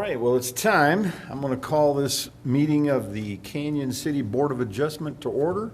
right, well, it's time. I'm going to call this meeting of the Canyon City Board of Adjustment to order.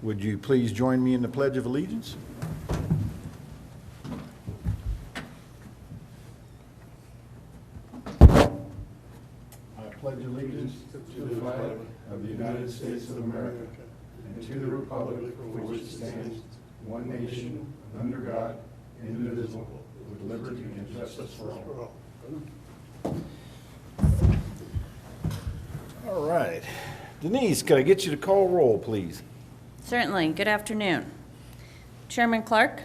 Would you please join me in the Pledge of Allegiance? I pledge allegiance to the flag of the United States of America and to the republic for which it stands, one nation, under God, indivisible, with liberty and justice for all. All right. Denise, could I get you to call roll, please? Certainly. Good afternoon. Chairman Clark,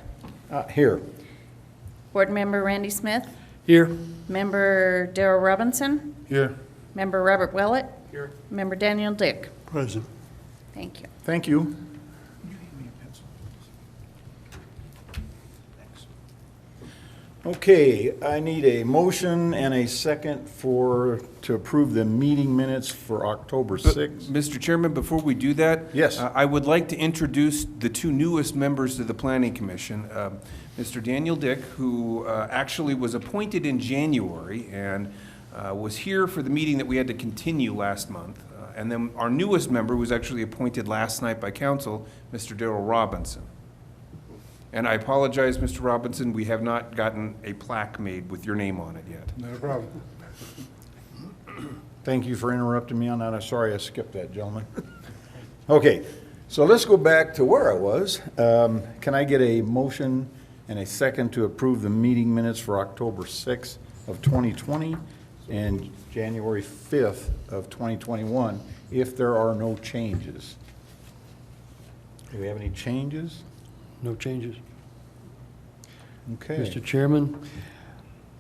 Here. Board Member Randy Smith, Here. Member Darrell Robinson, Here. Member Robert Willett, Here. Member Daniel Dick. Present. Thank you. Thank you. Okay, I need a motion and a second to approve the meeting minutes for October 6th. Mr. Chairman, before we do that. Yes. I would like to introduce the two newest members of the Planning Commission. Mr. Daniel Dick, who actually was appointed in January and was here for the meeting that we had to continue last month. And then our newest member was actually appointed last night by council, Mr. Darrell Robinson. And I apologize, Mr. Robinson, we have not gotten a plaque made with your name on it yet. No problem. Thank you for interrupting me on that. I'm sorry I skipped that, gentlemen. Okay, so let's go back to where I was. Can I get a motion and a second to approve the meeting minutes for October 6th of 2020 and January 5th of 2021 if there are no changes? Do we have any changes? No changes. Okay. Mr. Chairman,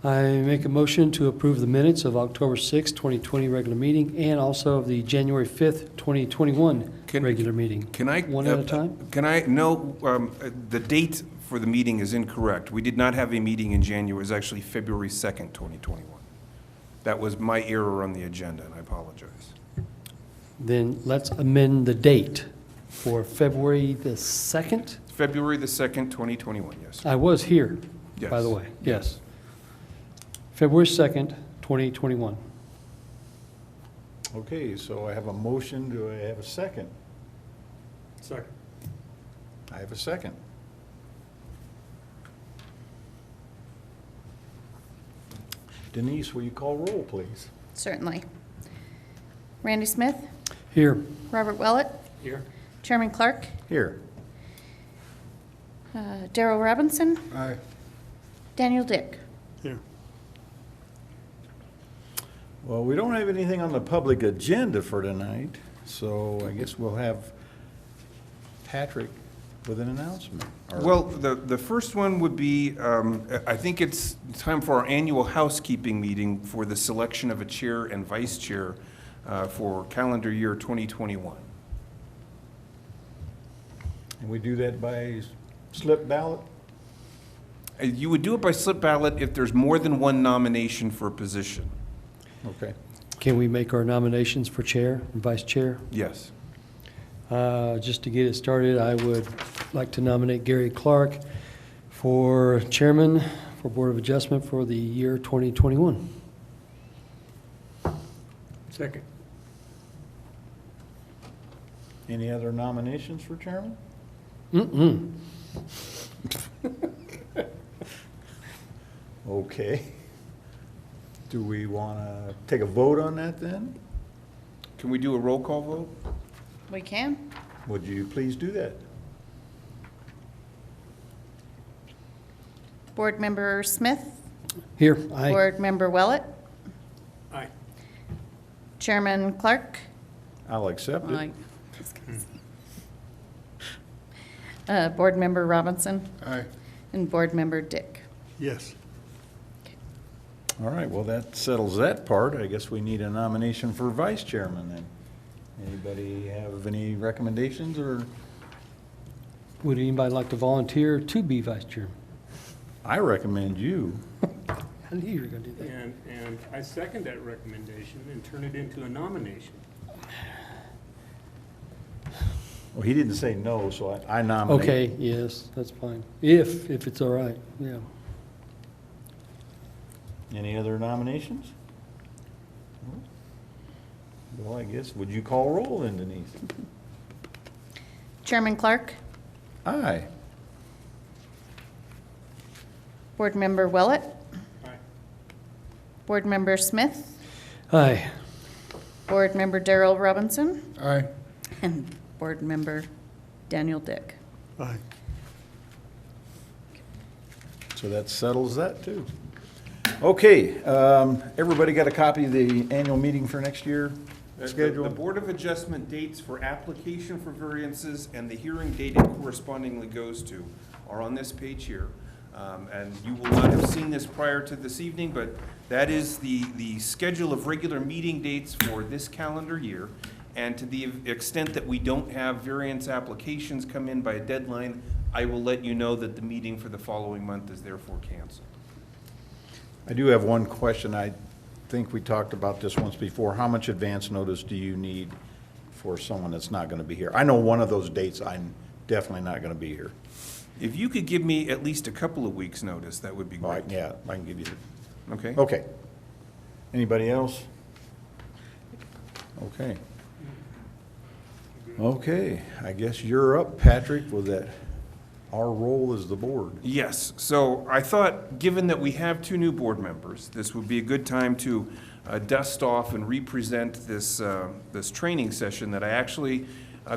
I make a motion to approve the minutes of October 6, 2020 regular meeting and also of the January 5th, 2021 regular meeting. Can I? One at a time? Can I? No, the date for the meeting is incorrect. We did not have a meeting in January. It was actually February 2nd, 2021. That was my error on the agenda, and I apologize. Then let's amend the date for February the 2nd. February the 2nd, 2021, yes. I was here, Yes. by the way. Yes. February 2nd, 2021. Okay, so I have a motion. Do I have a second? Second. I have a second. Denise, will you call roll, please? Certainly. Randy Smith, Here. Robert Willett, Here. Chairman Clark, Here. Darrell Robinson, Aye. Daniel Dick. Here. Well, we don't have anything on the public agenda for tonight, so I guess we'll have Patrick with an announcement. Or- Well, the first one would be, I think it's time for our annual housekeeping meeting for the selection of a chair and vice chair for calendar year 2021. And we do that by slip ballot? You would do it by slip ballot if there's more than one nomination for a position. Okay. Can we make our nominations for chair and vice chair? Yes. Just to get it started, I would like to nominate Gary Clark for chairman for Board of Adjustment for the year 2021. Second. Any other nominations for chairman? Mm-mm. Okay. Do we want to take a vote on that then? Can we do a roll call vote? We can. Would you please do that? Board Member Smith, Here, aye. Board Member Willett, Aye. Chairman Clark. I'll accept it. Board Member Robinson Aye. and Board Member Dick. Yes. All right, well, that settles that part. I guess we need a nomination for vice chairman then. Anybody have any recommendations or? Would anybody like to volunteer to be vice chair? I recommend you. I knew you were going to do that. And I second that recommendation and turn it into a nomination. Well, he didn't say no, so I nominate. Okay, yes, that's fine. If it's all right, yeah. Any other nominations? Well, I guess, would you call roll then, Denise? Chairman Clark, Aye. Board Member Willett, Aye. Board Member Smith, Aye. Board Member Darrell Robinson, Aye. and Board Member Daniel Dick. Aye. So that settles that, too. Okay, everybody got a copy of the annual meeting for next year The schedule? Board of Adjustment dates for application for variances and the hearing date it correspondingly goes to are on this page here. And you will not have seen this prior to this evening, but that is the schedule of regular meeting dates for this calendar year. And to the extent that we don't have variance applications come in by a deadline, I will let you know that the meeting for the following month is therefore canceled. I do have one question. I think we talked about this once before. How much advance notice do you need for someone that's not going to be here? I know one of those dates I'm definitely not going to be here. If you could give me at least a couple of weeks' notice, that would be All great. right, yeah, I can give you, Okay? okay. Anybody else? Okay. Okay, I guess you're up, Patrick, with that, our role as the board. Yes, so I thought, given that we have two new board members, this would be a good time to dust off and represent this, this training session that I actually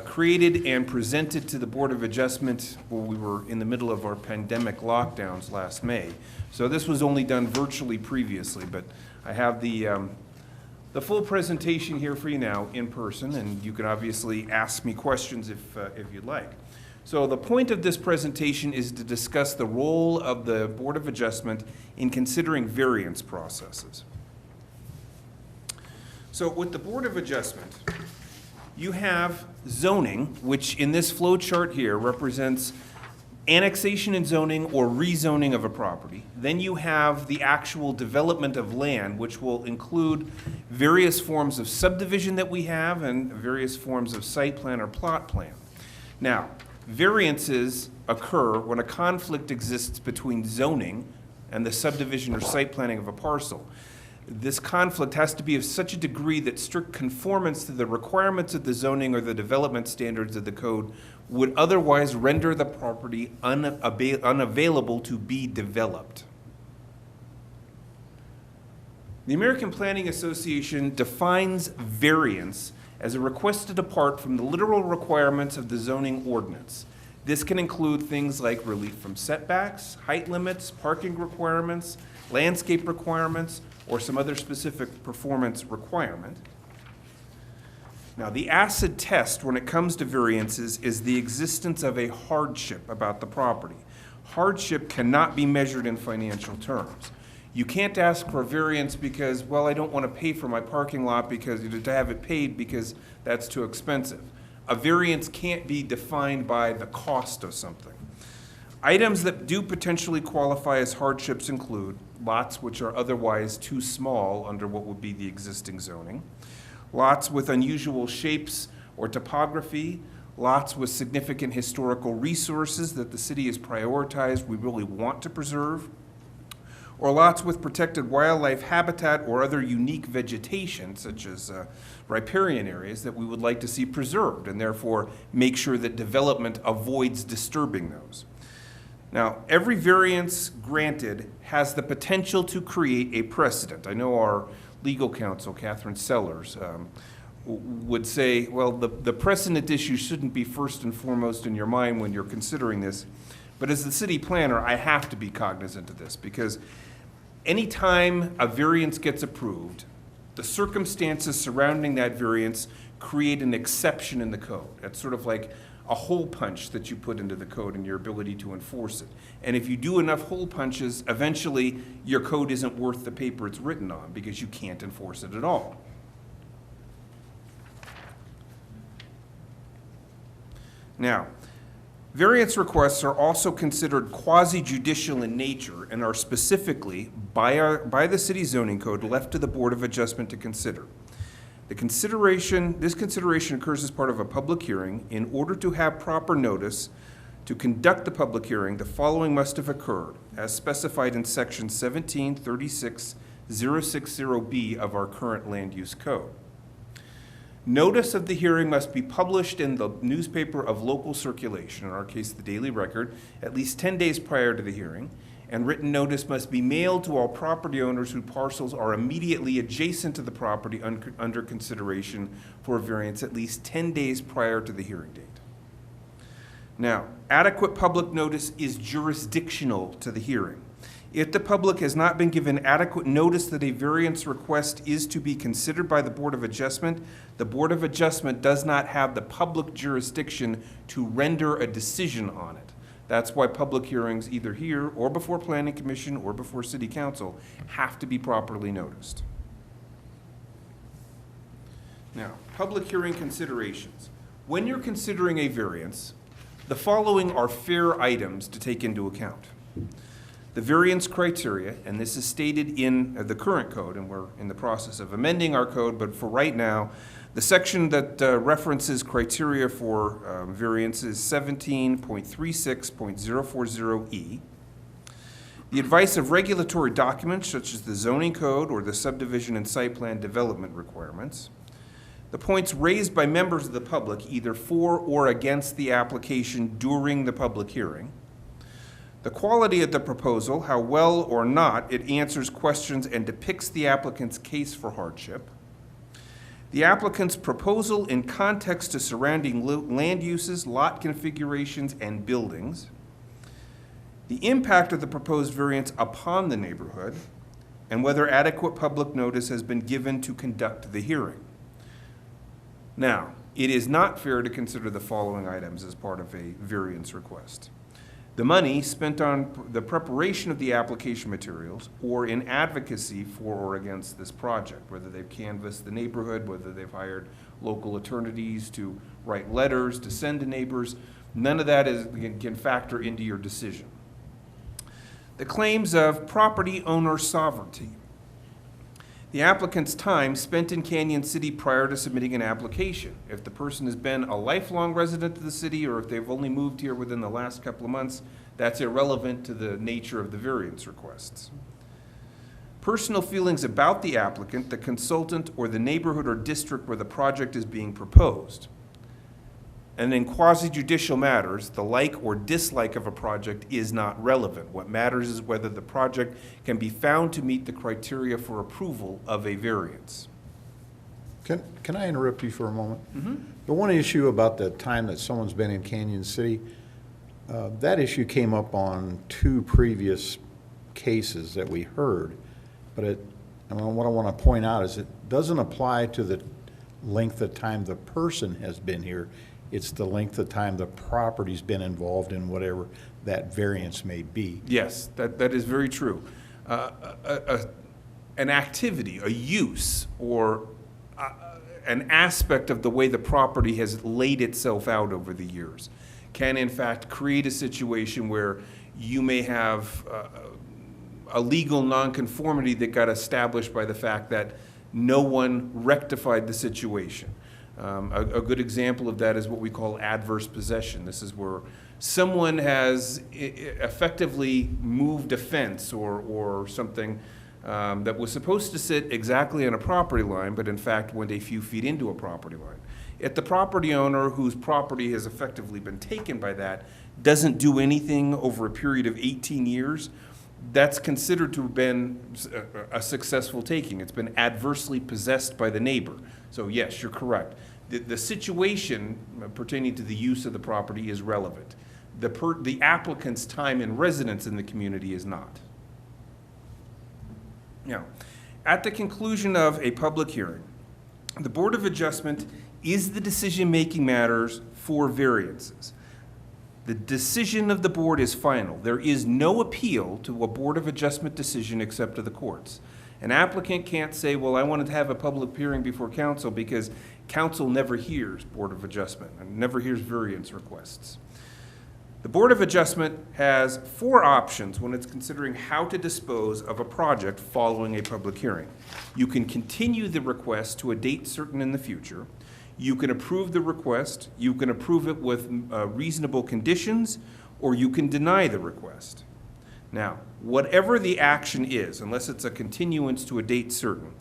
created and presented to the Board of Adjustment when we were in the middle of our pandemic lockdowns last May. So this was only done virtually previously, but I have the full presentation here for you now in person, and you can obviously ask me questions if you'd like. So the point of this presentation is to discuss the role of the Board of Adjustment in considering variance processes. So with the Board of Adjustment, you have zoning, which in this flow chart here represents annexation and zoning or rezoning of a property. Then you have the actual development of land, which will include various forms of subdivision that we have and various forms of site plan or plot plan. Now, variances occur when a conflict exists between zoning and the subdivision or site planning of a parcel. This conflict has to be of such a degree that strict conformance to the requirements of the zoning or the development standards of the code would otherwise render the property unavailable to be developed. The American Planning Association defines variance as a request to depart from the literal requirements of the zoning ordinance. This can include things like relief from setbacks, height limits, parking requirements, landscape requirements, or some other specific performance requirement. Now, the acid test when it comes to variances is the existence of a hardship about the property. Hardship cannot be measured in financial terms. You can't ask for a variance because, well, I don't want to pay for my parking lot because to have it paid because that's too expensive. A variance can't be defined by the cost of something. Items that do potentially qualify as hardships include lots which are otherwise too small under what would be the existing zoning, lots with unusual shapes or topography, lots with significant historical resources that the city has prioritized we really want to preserve, or lots with protected wildlife habitat or other unique vegetation, such as riparian areas, that we would like to see preserved, and therefore make sure that development avoids disturbing those. Now, every variance granted has the potential to create a precedent. I know our legal counsel, Catherine Sellers, would say, well, the precedent issue shouldn't be first and foremost in your mind when you're considering this. But as the city planner, I have to be cognizant of this, because anytime a variance gets approved, the circumstances surrounding that variance create an exception in the code. That's sort of like a hole punch that you put into the code and your ability to enforce it. And if you do enough hole punches, eventually your code isn't worth the paper it's written on because you can't enforce it at all. Now, variance requests are also considered quasi-judicial in nature and are specifically, by the city zoning code, left to the Board of Adjustment to consider. This consideration occurs as part of a public hearing. In order to have proper notice to conduct the public hearing, the following must have occurred, as specified in section 1736 060B of our current land use code. Notice of the hearing must be published in the newspaper of local circulation, in our case, the Daily Record, at least 10 days prior to the hearing, and written notice must be mailed to all property owners whose parcels are immediately adjacent to the property under consideration for a variance at least 10 days prior to the hearing date. Now, adequate public notice is jurisdictional to the hearing. If the public has not been given adequate notice that a variance request is to be considered by the Board of Adjustment, the Board of Adjustment does not have the public jurisdiction to render a decision on it. That's why public hearings, either here or before Planning Commission or before City Council, have to be properly noticed. Now, public hearing considerations. When you're considering a variance, the following are fair items to take into account. The variance criteria, and this is stated in the current code, and we're in the process of amending our code, but for right now, the section that references criteria for variance is 17.36.040E. The advice of regulatory documents such as the zoning code or the subdivision and site plan development requirements. The points raised by members of the public either for or against the application during the public hearing. The quality of the proposal, how well or not it answers questions and depicts the applicant's case for hardship. The applicant's proposal in context to surrounding land uses, lot configurations, and buildings. The impact of the proposed variance upon the neighborhood, and whether adequate public notice has been given to conduct the hearing. Now, it is not fair to consider the following items as part of a variance request. The money spent on the preparation of the application materials or in advocacy for or against this project, whether they've canvassed the neighborhood, whether they've hired local attorneys to write letters to send to neighbors, none of that can factor into your decision. The claims of property owner sovereignty. The applicant's time spent in Canyon City prior to submitting an application. If the person has been a lifelong resident of the city or if they've only moved here within the last couple of months, that's irrelevant to the nature of the variance requests. Personal feelings about the applicant, the consultant, or the neighborhood or district where the project is being proposed. And in quasi-judicial matters, the like or dislike of a project is not relevant. What matters is whether the project can be found to meet the criteria for approval of a variance. Can I interrupt you for a moment? Mm-hmm. The one issue about the time that someone's been in Canyon City, that issue came up on 2 previous cases that we heard. But what I want to point out is it doesn't apply to the length of time the person has been here. It's the length of time the property's been involved in whatever that variance may be. Yes, that is very true. An activity, a use, or an aspect of the way the property has laid itself out over the years can in fact create a situation where you may have a legal nonconformity that got established by the fact that no one rectified the situation. A good example of that is what we call adverse possession. This is where someone has effectively moved a fence or something that was supposed to sit exactly on a property line, but in fact went a few feet into a property line. If the property owner whose property has effectively been taken by that doesn't do anything over a period of 18 years, that's considered to have been a successful taking. It's been adversely possessed by the neighbor. So yes, you're correct. The situation pertaining to the use of the property is relevant. The applicant's time in residence in the community is not. Now, at the conclusion of a public hearing, the Board of Adjustment is the decision-making matters for variances. The decision of the board is final. There is no appeal to a Board of Adjustment decision except to the courts. An applicant can't say, well, I wanted to have a public hearing before council because council never hears Board of Adjustment and never hears variance requests. The Board of Adjustment has 4 options when it's considering how to dispose of a project following a public hearing. You can continue the request to a date certain in the future. You can approve the request, you can approve it with reasonable conditions, or you can deny the request. Now, whatever the action is, unless it's a continuance to a date certain,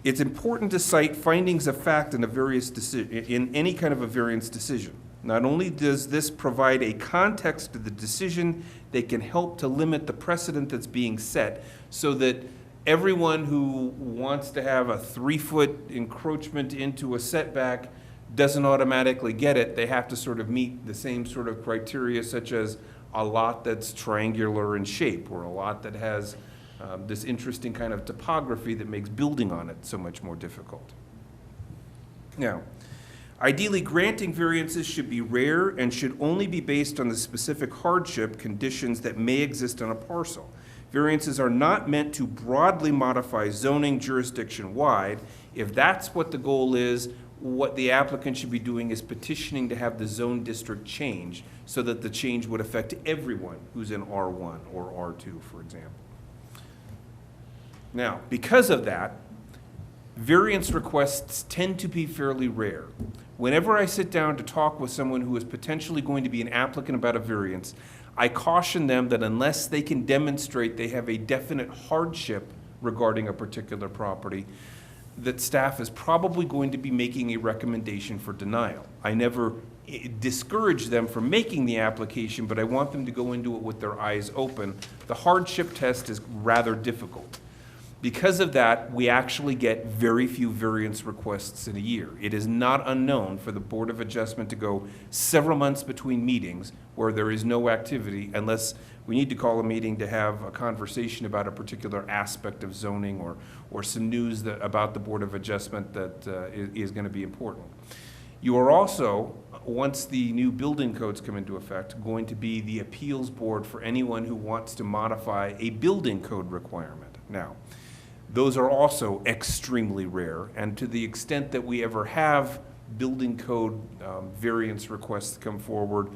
it's important to cite findings of fact in in any kind of a variance decision. Not only does this provide a context to the decision, they can help to limit the precedent that's being set so that everyone who wants to have a 3-foot encroachment into a setback doesn't automatically get it. They have to sort of meet the same sort of criteria, such as a lot that's triangular in shape, or a lot that has this interesting kind of topography that makes building on it so much more difficult. Now, ideally, granting variances should be rare and should only be based on the specific hardship conditions that may exist on a parcel. Variances are not meant to broadly modify zoning jurisdiction-wide. If that's what the goal is, what the applicant should be doing is petitioning to have the zone district changed so that the change would affect everyone who's in R1 or R2, for example. Now, because of that, variance requests tend to be fairly rare. Whenever I sit down to talk with someone who is potentially going to be an applicant about a variance, I caution them that unless they can demonstrate they have a definite hardship regarding a particular property, that staff is probably going to be making a recommendation for denial. I never discourage them from making the application, but I want them to go into it with their eyes open. The hardship test is rather difficult. Because of that, we actually get very few variance requests in a year. It is not unknown for the Board of Adjustment to go several months between meetings where there is no activity, unless we need to call a meeting to have a conversation about a particular aspect of zoning or some news about the Board of Adjustment that is going to be important. You are also, once the new building codes come into effect, going to be the appeals board for anyone who wants to modify a building code requirement. Now, those are also extremely rare, and to the extent that we ever have building code variance requests come forward,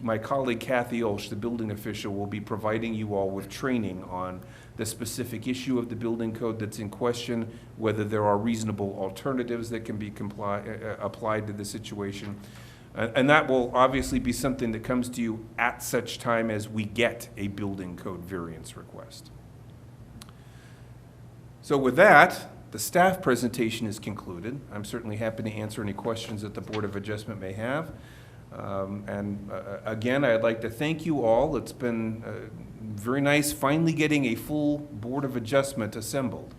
my colleague Kathy Olsch, the building official, will be providing you all with training on the specific issue of the building code that's in question, whether there are reasonable alternatives that can be applied to the situation. And that will obviously be something that comes to you at such time as we get a building code variance request. So with that, the staff presentation is concluded. I'm certainly happy to answer any questions that the Board of Adjustment may have. Again, I'd like to thank you all. It's been very nice finally getting a full Board of Adjustment assembled.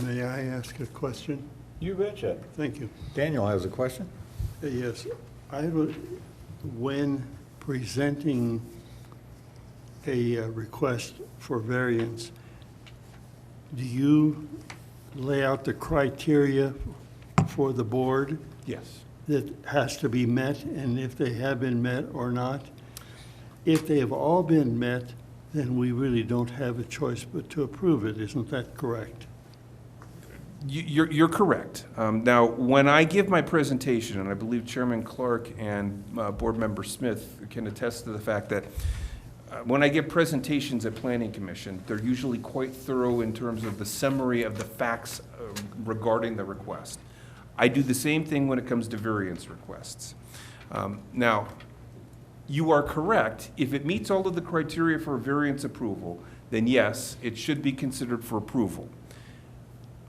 May I ask a question? You betcha. Thank you. Daniel has a question. Yes, when presenting a request for variance, do you lay out the criteria for the board Yes. that has to be met, and if they have been met or not? If they have all been met, then we really don't have a choice but to approve it. Isn't that correct? You're correct. Now, when I give my presentation, and I believe Chairman Clark and Board Member Smith can attest to the fact that when I give presentations at Planning Commission, they're usually quite thorough in terms of the summary of the facts regarding the request. I do the same thing when it comes to variance requests. Now, you are correct. If it meets all of the criteria for variance approval, then yes, it should be considered for approval.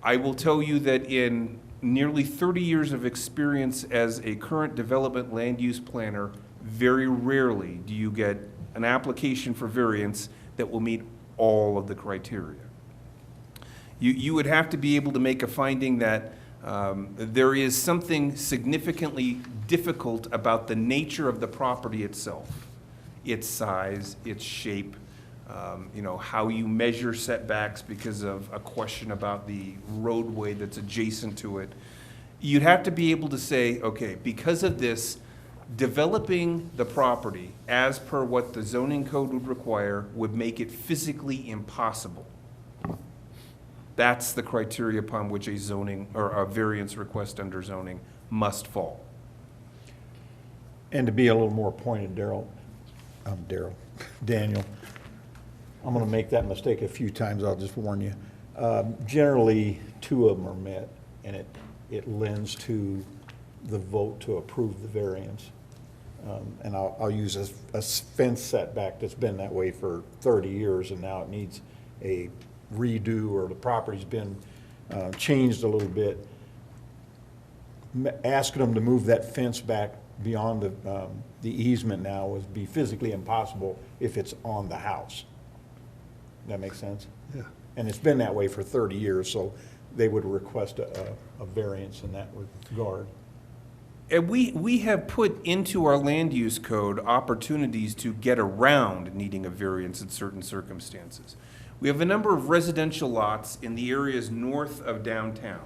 I will tell you that in nearly 30 years of experience as a current development land use planner, very rarely do you get an application for variance that will meet all of the criteria. You would have to be able to make a finding that there is something significantly difficult about the nature of the property itself, its size, its shape, how you measure setbacks because of a question about the roadway that's adjacent to it. You'd have to be able to say, okay, because of this, developing the property as per what the zoning code would require would make it physically impossible. That's the criteria upon which a zoning or a variance request under zoning must fall. And to be a little more pointed, Daniel, I'm going to make that mistake a few times, I'll just warn you. Generally, 2 of them are met, and it lends to the vote to approve the variance. And I'll use a fence setback that's been that way for 30 years, and now it needs a redo, or the property's been changed a little bit. Asking them to move that fence back beyond the easement now would be physically impossible if it's on the house. That make sense? Yeah. And it's been that way for 30 years, so they would request a variance in that regard. And we have put into our land use code opportunities to get around needing a variance in certain circumstances. We have a number of residential lots in the areas north of downtown,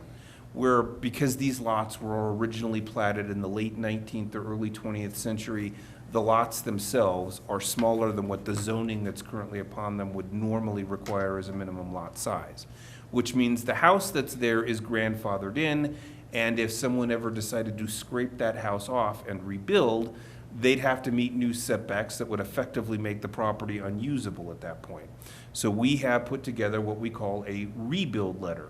where, because these lots were originally platted in the late 19th or early 20th century, the lots themselves are smaller than what the zoning that's currently upon them would normally require as a minimum lot size, which means the house that's there is grandfathered in, and if someone ever decided to scrape that house off and rebuild, they'd have to meet new setbacks that would effectively make the property unusable at that point. So we have put together what we call a rebuild letter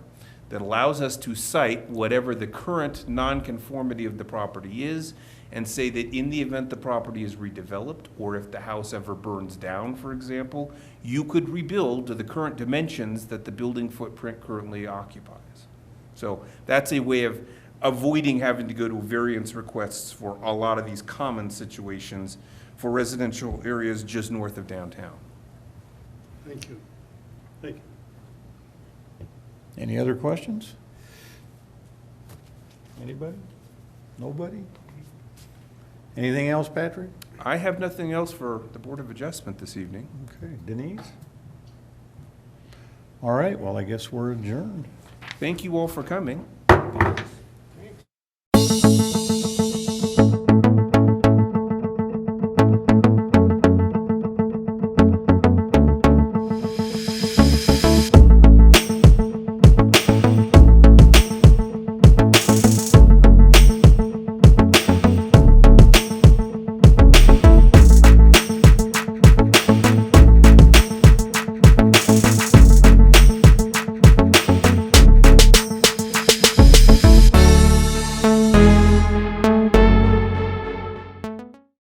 that allows us to cite whatever the current nonconformity of the property is, and say that in the event the property is redeveloped, or if the house ever burns down, for example, you could rebuild to the current dimensions that the building footprint currently occupies. So that's a way of avoiding having to go to variance requests for a lot of these common situations for residential areas just north of downtown. Thank you. Thank you. Any other questions? Anybody? Nobody? Anything else, Patrick? I have nothing else for the Board of Adjustment this evening. Okay, Denise? All right, well, I guess we're adjourned. Thank you all for coming.